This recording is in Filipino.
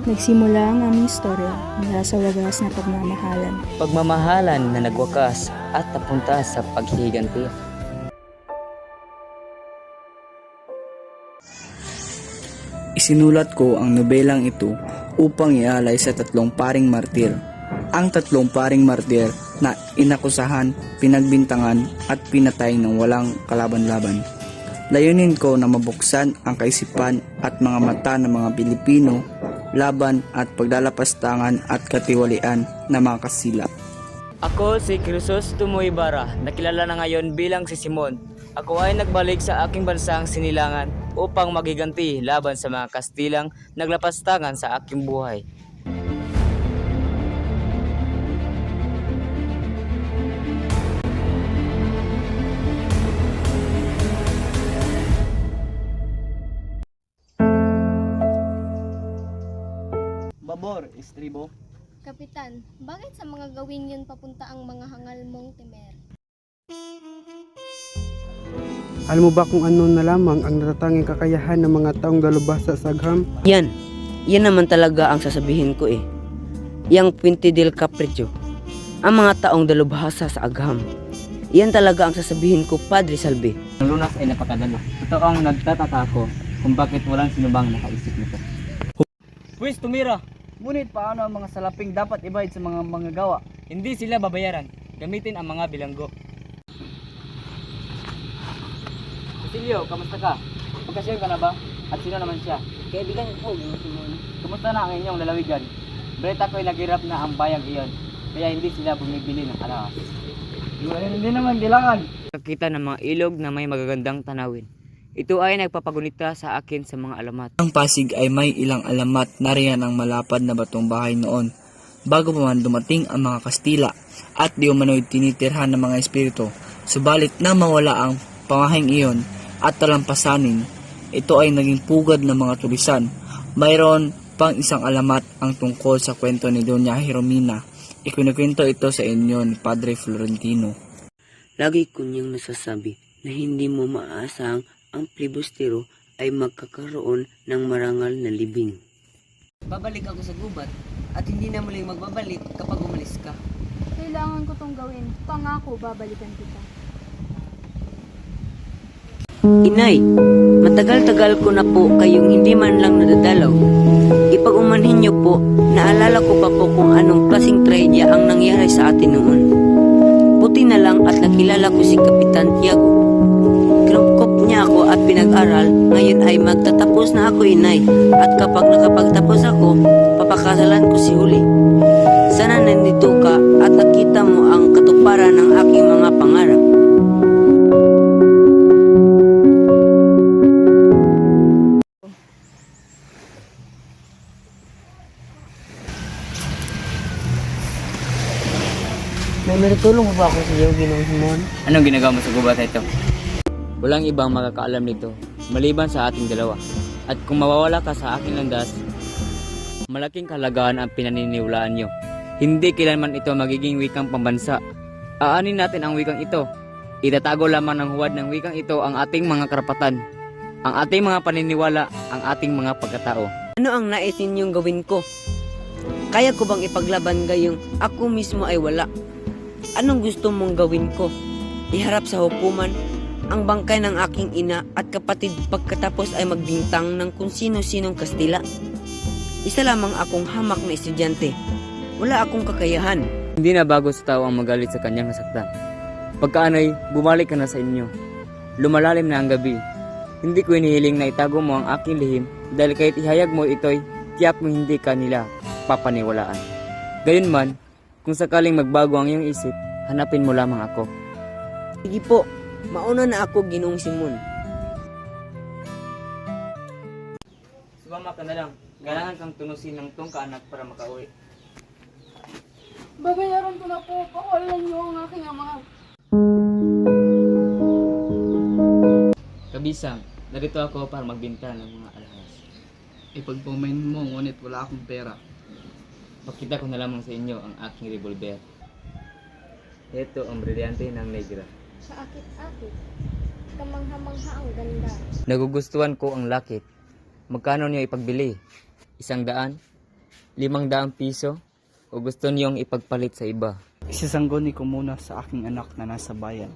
Nagsimula ang aming istorya mula sa wagas na pagmamahalan. Pagmamahalan na nagwakas at napunta sa paghihiganti. Isinulat ko ang nobelang ito upang ialay sa tatlong paring martir. Ang tatlong paring martir na inakusahan, pinagbintangan at pinatay ng walang kalaban-laban. Layunin ko na mabuksan ang kaisipan at mga mata ng mga Pilipino laban at pagdalapastangan at katiwalian ng mga Kastila. Ako si Crisostomo Ibarra, nakilala na ngayon bilang si Simon. Ako ay nagbalik sa aking bansang Sinilangan upang magiganti laban sa mga Kastilang naglapastangan sa aking buhay. Babor, estribo. Kapitan, bakit sa mga gawin yun papunta ang mga hangal mong Temer? Alam mo ba kung ano na lamang ang natatanging kakayahan ng mga taong dalubhasa sa agham? Yan naman talaga ang sasabihin ko eh. Yang Puente del Capricho, ang mga taong dalubhasa sa agham. Yan talaga ang sasabihin ko, Padre Salvi. Ang lunas ay napakadalo. Ito ang nagtataka ko kung bakit walang sinubang nakaisip nito. Pwes, tumira! Ngunit paano ang mga salaping dapat ibayad sa mga manggagawa? Hindi sila babayaran. Gamitin ang mga bilanggo. Cecilio, kamusta ka? Pagkasyon ka na ba? At sino naman siya? Kaibigan ko, Kumusta na ang inyong lalawigan? Balita ko'y naghirap na ang bayang iyon, kaya hindi sila bumibili ng alahas. Hindi naman kailangan. Kakita ng mga ilog na may magagandang tanawin. Ito ay nagpapagunita sa akin sa mga alamat. Ang Pasig ay may ilang alamat na riyan ang malapad na batong bahay noon, bago pa man dumating ang mga Kastila at di umano'y tinitirhan ng mga espiritu. Subalit na mawala ang pamahing iyon at talampasanin, ito ay naging pugad ng mga tulisan. Mayroon pang isang alamat ang tungkol sa kwento ni Doña Jeromina. Ikunikwento ito sa inyo ni Padre Florentino. lagi ko niyang nasasabi na hindi mo maaasang ang plebistero ay magkakaroon ng marangal na libing. Babalik ako sa gubat at hindi na muling magbabalik kapag umalis ka. Kailangan ko tong gawin. Pangako, babalikan kita. Inay, matagal-tagal ko na po kayong hindi man lang nadadalaw. Ipag-umanhin niyo po, naalala ko pa po kung anong klaseng trahedya ang nangyari sa atin noon. Buti na lang at nakilala ko si Kapitan Tiago. Kinupkop niya ako at pinag-aral, ngayon ay magtatapos na ako, inay. At kapag nakapagtapos ako, papakasalan ko si Huli. Sana nandito ka at nakita mo ang katuparan ng aking mga pangarap. May natulong mo ba ako sa iyo, Ginoong Simon? Anong ginagawa mo sa gubat ito? Walang ibang makakaalam nito, maliban sa ating dalawa. At kung mawawala ka sa aking landas, malaking kahalagaan ang pinaniniwalaan nyo. Hindi kailanman ito magiging wikang pambansa. Aanin natin ang wikang ito. Itatago lamang ng huwad ng wikang ito ang ating mga karapatan, ang ating mga paniniwala, ang ating mga pagkatao. Ano ang nais ninyong gawin ko? Kaya ko bang ipaglaban gayong ako mismo ay wala? Anong gusto mong gawin ko? Iharap sa hukuman ang bangkay ng aking ina at kapatid pagkatapos ay magbintang ng kung sino-sinong Kastila? Isa lamang akong hamak na estudyante. Wala akong kakayahan. Hindi na bago sa tao ang magalit sa kanyang nasaktan. Pagkaano'y bumalik ka na sa inyo. Lumalalim na ang gabi. Hindi ko inihiling na itago mo ang aking lihim dahil kahit ihayag mo ito'y tiyak mo hindi ka nila papaniwalaan. Gayunman, kung sakaling magbago ang iyong isip, hanapin mo lamang ako. Sige po, mauna na ako, Ginoong Simon. Sumama ka na lang. Kailangan kang tunusin ng tong kaanak para makauwi. Babayaran ko na po. Pakawalan niyo ang aking ama. Kabisang, narito ako para magbinta ng mga alahas. Ipagpumain mo, ngunit wala akong pera. Pakita ko na lamang sa inyo ang aking revolver. Ito ang brilyante ng negra. Kaakit-akit. Kamangha-mangha ang ganda. Nagugustuhan ko ang lakit. Magkano niyo ipagbili? 100? 500 piso? O gusto niyong ipagpalit sa iba? Isasangguni ko muna sa aking anak na nasa bayan.